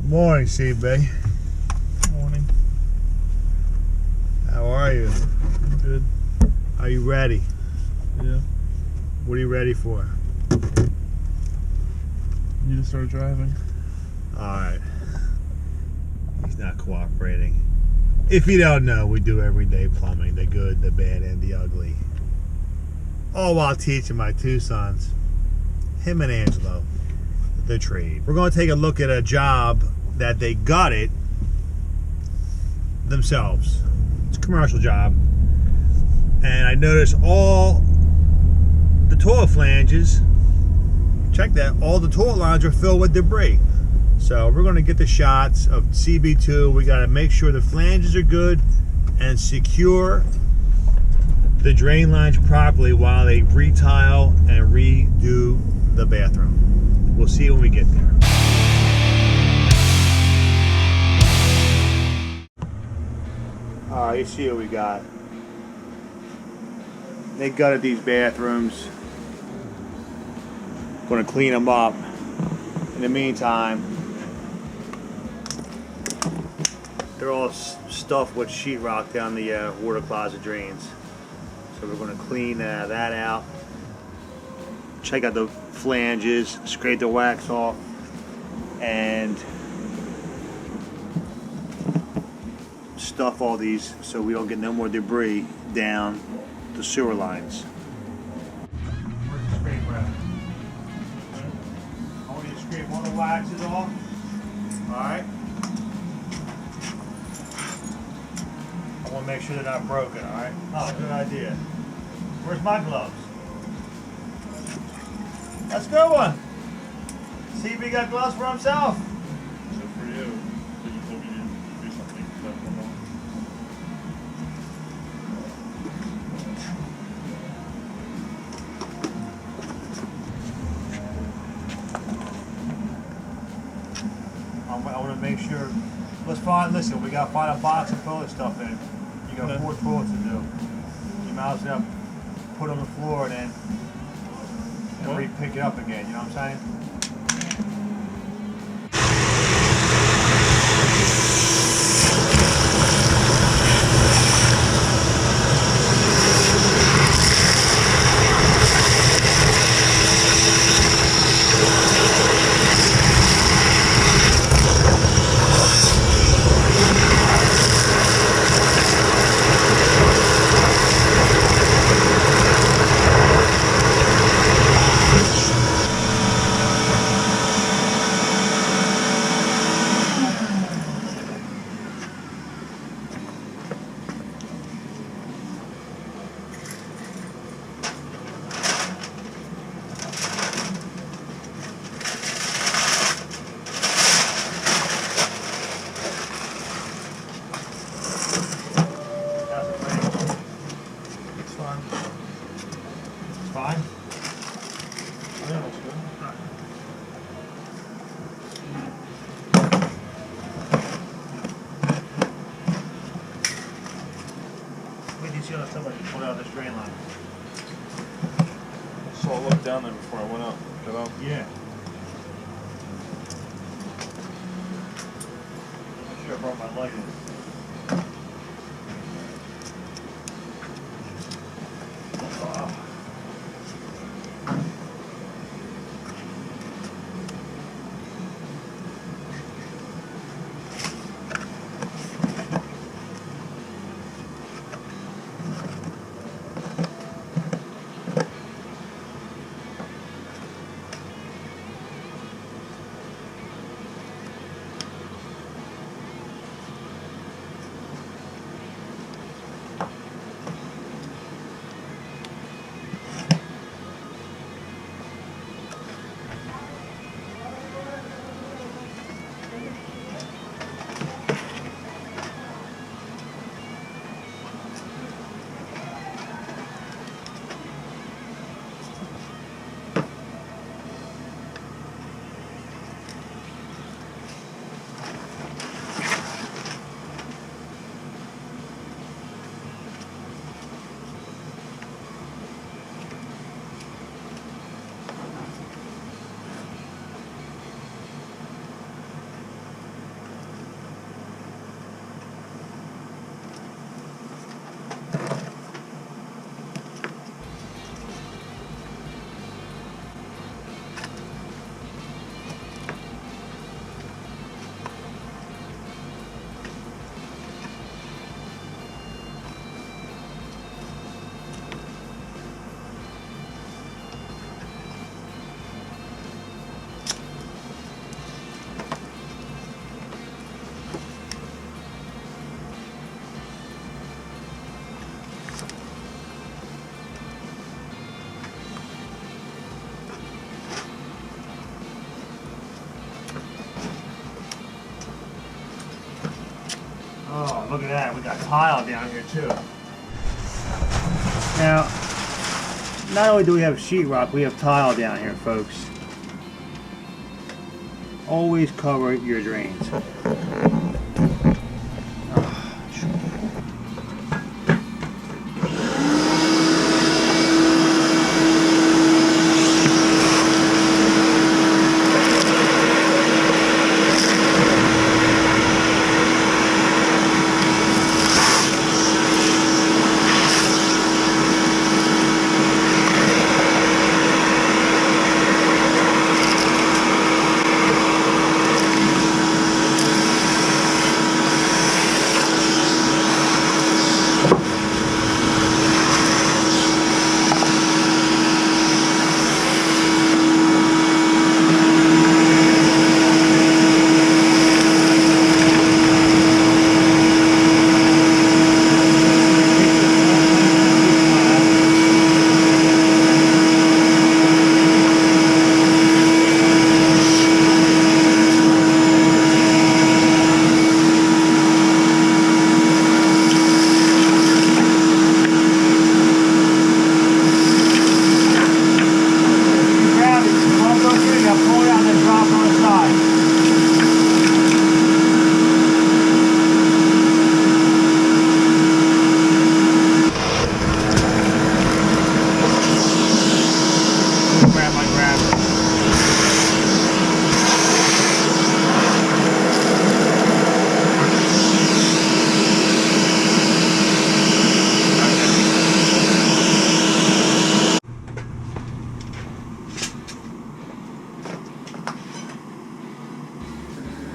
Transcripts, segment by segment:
Morning, CB. Morning. How are you? Good. Are you ready? Yeah. What are you ready for? You to start driving. Alright. He's not cooperating. If you don't know, we do everyday plumbing. The good, the bad, and the ugly. All while teaching my two sons, him and Angelo, the trade. We're going to take a look at a job that they got it themselves. It's a commercial job. And I noticed all the toilet flanges, check that, all the toilet lines are filled with debris. So we're going to get the shots of CB2. We got to make sure the flanges are good and secure the drain lines properly while they retile and redo the bathroom. We'll see when we get there. Alright, you see what we got. They gutted these bathrooms. Gonna clean them up. In the meantime, they're all stuffed with sheetrock down the water closet drains. So we're gonna clean that out. Check out the flanges, scrape the wax off, and stuff all these so we don't get no more debris down the sewer lines. Where's the scraper at? I want you to scrape all the waxes off. Alright? I want to make sure they're not broken, alright? Oh, good idea. Where's my gloves? That's a good one. CB got gloves for himself. Except for you. But you told me to do something. I want to make sure. Listen, we got to find a box and fill this stuff in. You got 4 toilets to do. You might as well put on the floor and then re-pick it up again, you know what I'm saying? Fine. Yeah, that's good. Wait, do you see how somebody pulled out this drain line? I saw a look down there before I went up. Got up. Yeah. I'm sure I brought my light in. look at that. We got tile down here too. Now, not only do we have sheetrock, we have tile down here, folks. Always cover your drains.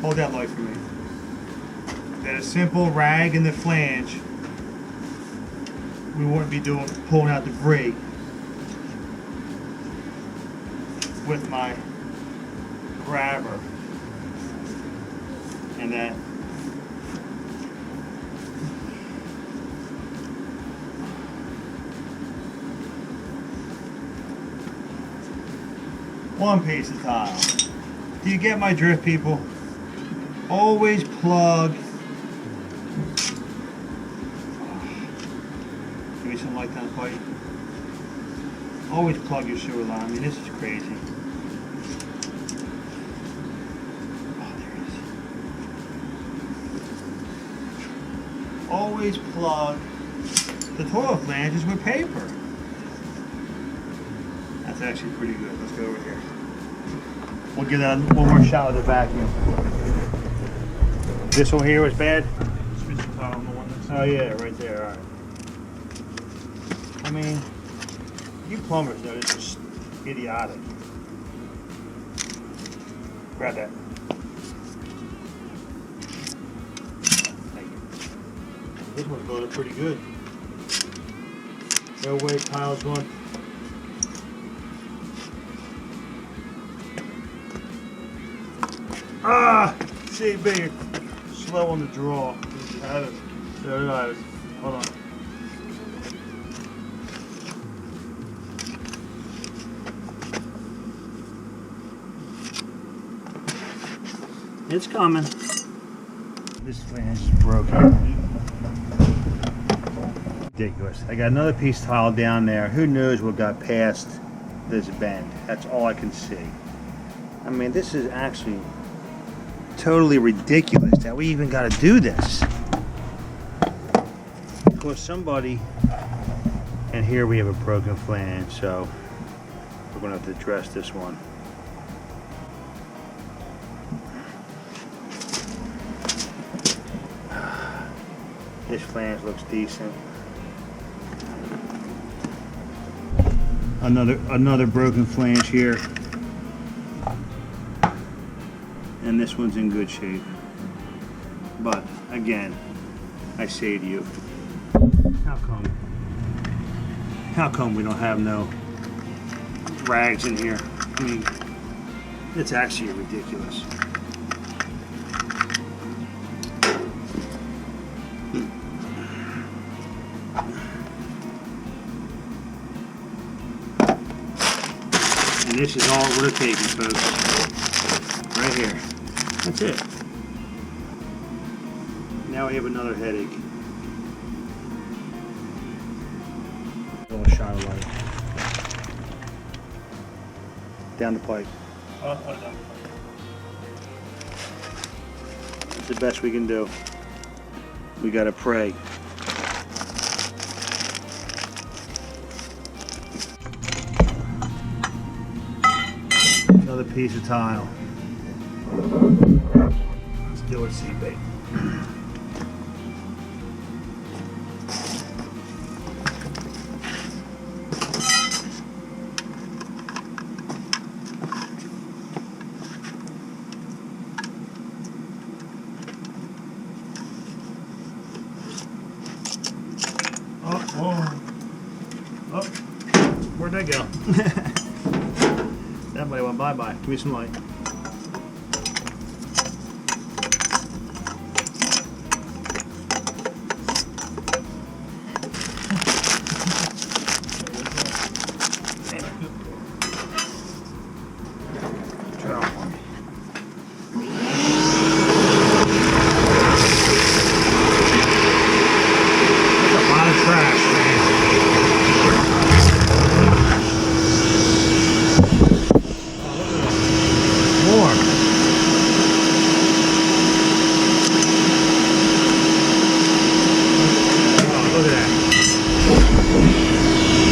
Hold that light for me. That a simple rag in the flange, we wouldn't be pulling out debris with my grabber and that. One piece of tile. Do you get my drift, people? Always plug. Give me some light down pipe. Always plug your sewer line. I mean, this is crazy. Oh, there it is. Always plug the toilet flanges with paper. That's actually pretty good. Let's go over here. We'll give that one more shot with the vacuum. This one here was bad? Switch the tile on the one that's. Oh yeah, right there, alright. I mean, you plumbers know this is idiotic. Grab that. Thank you. This one's loaded pretty good. No way tile's going. Ah! CB! Slow on the draw. There it is. Hold on. It's coming. This flange is broken. Ridiculous. I got another piece of tile down there. Who knows what got past this bend? That's all I can see. I mean, this is actually totally ridiculous that we even got to do this. Of course, somebody, and here we have a broken flange, so we're going to have to address this one. This flange looks decent. Another broken flange here. And this one's in good shape. But again, I say to you, how come we don't have no rags in here? I mean, it's actually ridiculous. And this is all it would have taken, folks. Right here. That's it. Now we have another headache. A little shot of light. Down the pipe. It's the best we can do. We gotta pray. Another piece of tile. Let's do it, CB. Oh, where'd that go? That buddy went bye-bye. Give me some light.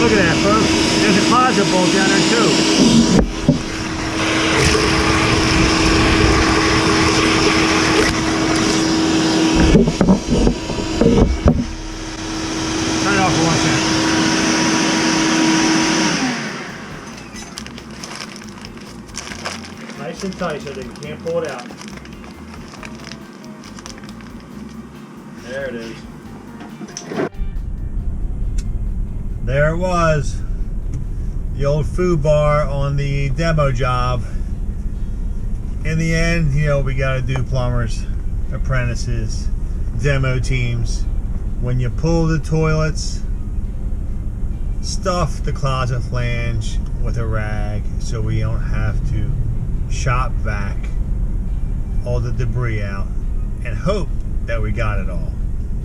Look at that, folks. There's a closet bolt down there, too. Turn it off for 1 second. Nice and tight so that you can't pull it out. There it is. There it was, the old food bar on the demo job. In the end, you know, we got to do plumbers, apprentices, demo teams. When you pull the toilets, stuff the closet flange with a rag so we don't have to shop vac all the debris out and hope that we got it all.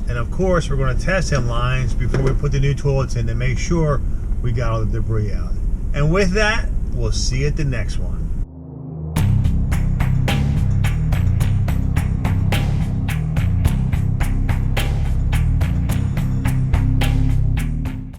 And of course, we're going to test them lines before we put the new toilets in to make sure we got all the debris out. And with that, we'll see you at the next one.